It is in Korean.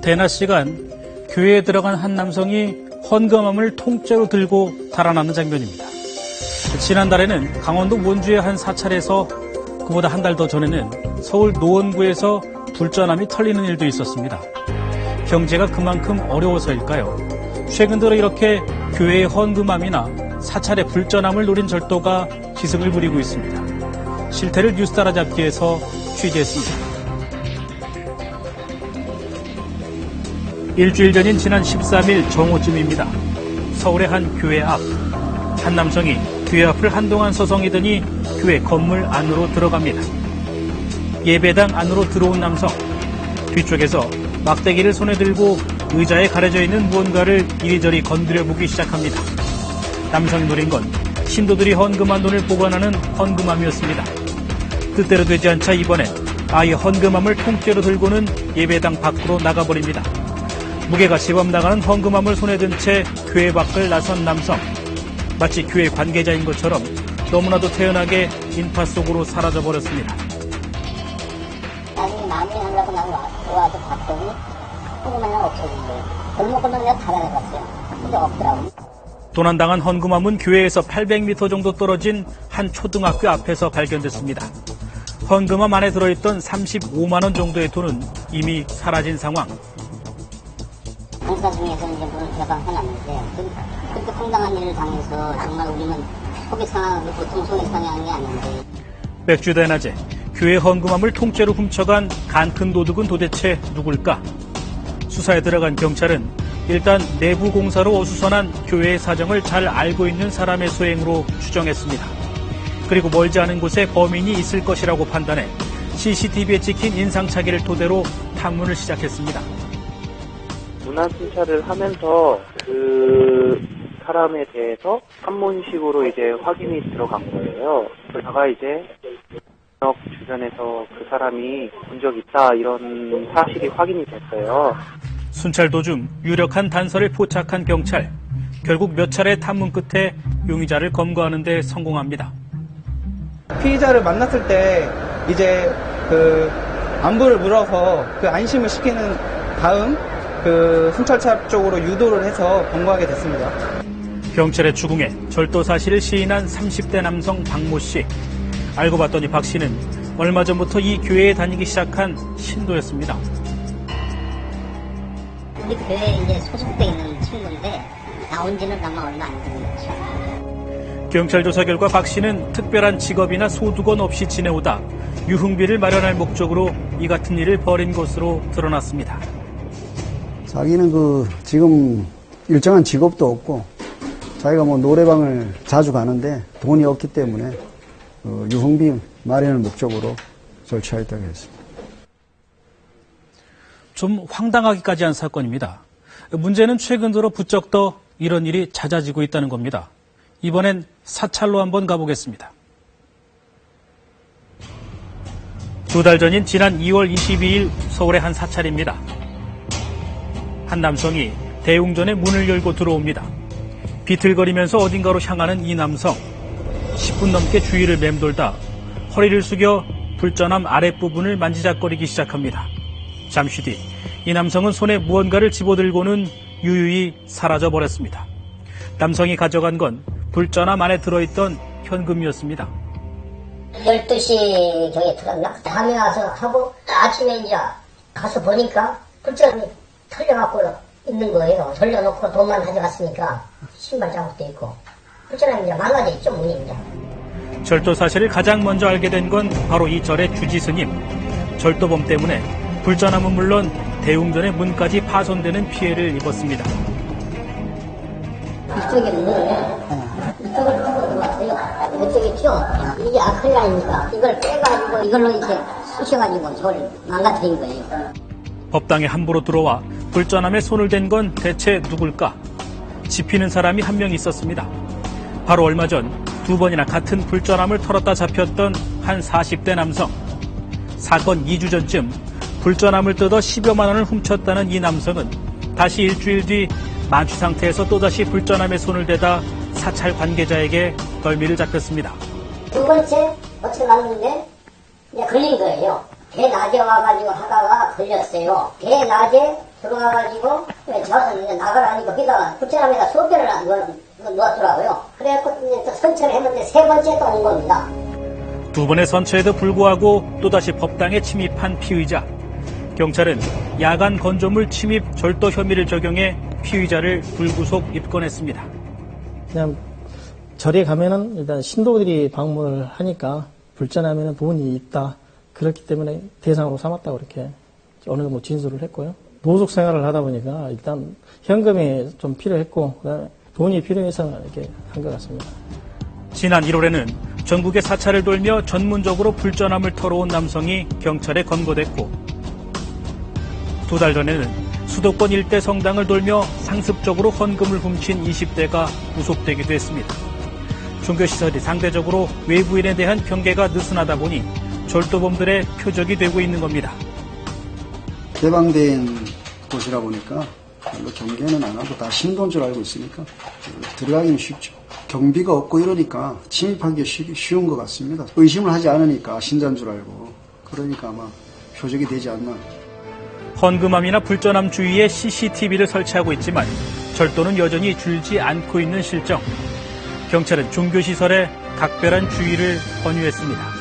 대낮 시간 교회에 들어간 한 남성이 헌금함을 통째로 들고 달아나는 장면입니다. 지난달에는 강원도 원주의 한 사찰에서, 그보다 한 달 더 전에는 서울 노원구에서 불전함이 털리는 일도 있었습니다. 경제가 그만큼 어려워서일까요? 최근 들어 이렇게 교회의 헌금함이나 사찰의 불전함을 노린 절도가 기승을 부리고 있습니다. 실태를 뉴스 따라잡기에서 취재했습니다. 일주일 전인 지난 13일 정오쯤입니다. 서울의 한 교회 앞. 한 남성이 교회 앞을 한동안 서성이더니 교회 건물 안으로 들어갑니다. 예배당 안으로 들어온 남성. 뒤쪽에서 막대기를 손에 들고 의자에 가려져 있는 무언가를 이리저리 건드려 보기 시작합니다. 남성이 노린 건 신도들이 헌금한 돈을 보관하는 헌금함이었습니다. 뜻대로 되지 않자 이번엔 아예 헌금함을 통째로 들고는 예배당 밖으로 나가버립니다. 무게가 제법 나가는 헌금함을 손에 든 채 교회 밖을 나선 남성. 마치 교회 관계자인 것처럼 너무나도 태연하게 인파 속으로 사라져버렸습니다. 나중에 마무리하려고 와서 봤더니 헌금함이 없어진대요. 골목골목 내가 다 다녀봤어요. 근데 없더라고요. 도난당한 헌금함은 교회에서 800m 정도 떨어진 한 초등학교 앞에서 발견됐습니다. 헌금함 안에 들어있던 35만 원 정도의 돈은 이미 사라진 상황. 공사 중에서 이제 문을 개방해놨는데 그렇게 황당한 일을 당해서 정말 우리는 속이 상하고 보통 속이 상하는 게 아닌데. 맥주 대낮에 교회 헌금함을 통째로 훔쳐간 간큰 도둑은 도대체 누굴까? 수사에 들어간 경찰은 일단 내부 공사로 어수선한 교회의 사정을 잘 알고 있는 사람의 소행으로 추정했습니다. 그리고 멀지 않은 곳에 범인이 있을 것이라고 판단해 CCTV에 찍힌 인상착의를 토대로 탐문을 시작했습니다. 문화 순찰을 하면서 그 사람에 대해서 한문식으로 이제 확인이 들어간 거예요. 그러다가 이제 주변에서 그 사람이 본 적 있다 이런 사실이 확인이 됐어요. 순찰 도중 유력한 단서를 포착한 경찰. 결국 몇 차례 탐문 끝에 용의자를 검거하는 데 성공합니다. 피의자를 만났을 때 이제 그 안부를 물어서 그 안심을 시키는 다음 그 순찰차 쪽으로 유도를 해서 검거하게 됐습니다. 경찰의 추궁에 절도 사실을 시인한 30대 남성 박모 씨. 알고 봤더니 박 씨는 얼마 전부터 이 교회에 다니기 시작한 신도였습니다. 우리 교회에 이제 소속돼 있는 친구인데 나온 지는 아마 얼마 안 된 거죠. 경찰 조사 결과 박 씨는 특별한 직업이나 소득원 없이 지내오다 유흥비를 마련할 목적으로 이 같은 일을 벌인 것으로 드러났습니다. 자기는 지금 일정한 직업도 없고 자기가 노래방을 자주 가는데 돈이 없기 때문에 유흥비 마련을 목적으로 절취하였다고 했습니다. 좀 황당하기까지 한 사건입니다. 문제는 최근 들어 부쩍 더 이런 일이 잦아지고 있다는 겁니다. 이번엔 사찰로 한번 가보겠습니다. 2달 전인 지난 2월 22일 서울의 한 사찰입니다. 한 남성이 대웅전의 문을 열고 들어옵니다. 비틀거리면서 어딘가로 향하는 이 남성. 10분 넘게 주위를 맴돌다 허리를 숙여 불전함 아랫부분을 만지작거리기 시작합니다. 잠시 뒤 이 남성은 손에 무언가를 집어들고는 유유히 사라져버렸습니다. 남성이 가져간 건 불전함 안에 들어있던 현금이었습니다. 12시경에 들었나? 다음에 와서 하고 아침에 이제 가서 보니까 불전함이 털려갖고 있는 거예요. 돌려놓고 돈만 가져갔으니까 신발 자국도 있고 불전함이 이제 망가져 있죠, 문이 이제. 절도 사실을 가장 먼저 알게 된 건 바로 이 절의 주지 스님. 절도범 때문에 불전함은 물론 대웅전의 문까지 파손되는 피해를 입었습니다. 이쪽에 문을 이쪽을 뚫고 들어왔어요. 이쪽에 튀어. 이게 아크릴라니까 이걸 빼가지고 이걸로 이렇게 쑤셔가지고 저를 망가뜨린 거예요. 법당에 함부로 들어와 불전함에 손을 댄 건 대체 누굴까? 지피는 사람이 한 명 있었습니다. 바로 얼마 전 2번이나 같은 불전함을 털었다 잡혔던 한 40대 남성. 사건 2주 전쯤 불전함을 뜯어 10여만 원을 훔쳤다는 이 남성은 다시 일주일 뒤 만취 상태에서 또다시 불전함에 손을 대다 사찰 관계자에게 덜미를 잡혔습니다. 두 번째 어떻게 났는데 이제 걸린 거예요. 개 낮에 와가지고 하다가 걸렸어요. 개 낮에 들어와가지고 저서 이제 나가라니까 거기다가 붙여놨는데 수업대를 놓았더라고요. 그래갖고 이제 또 선처를 했는데 세 번째 또 온 겁니다. 두 번의 선처에도 불구하고 또다시 법당에 침입한 피의자. 경찰은 야간 건조물 침입 절도 혐의를 적용해 피의자를 불구속 입건했습니다. 그냥 절에 가면은 일단 신도들이 방문을 하니까 불전하면은 돈이 있다. 그렇기 때문에 대상으로 삼았다고 이렇게 어느 정도 진술을 했고요. 노숙 생활을 하다 보니까 일단 현금이 좀 필요했고 그다음에 돈이 필요해서 이렇게 한 것 같습니다. 지난 1월에는 전국의 사찰을 돌며 전문적으로 불전함을 털어온 남성이 경찰에 검거됐고 2달 전에는 수도권 일대 성당을 돌며 상습적으로 헌금을 훔친 20대가 구속되기도 했습니다. 종교시설이 상대적으로 외부인에 대한 경계가 느슨하다 보니 절도범들의 표적이 되고 있는 겁니다. 개방된 곳이라 보니까 별로 경계는 안 하고 다 신도인 줄 알고 있으니까 들어가기는 쉽죠. 경비가 없고 이러니까 침입하기 쉬운 것 같습니다. 의심을 하지 않으니까 신자인 줄 알고 그러니까 아마 표적이 되지 않나. 헌금함이나 불전함 주위에 CCTV를 설치하고 있지만 절도는 여전히 줄지 않고 있는 실정. 경찰은 종교시설에 각별한 주의를 권유했습니다.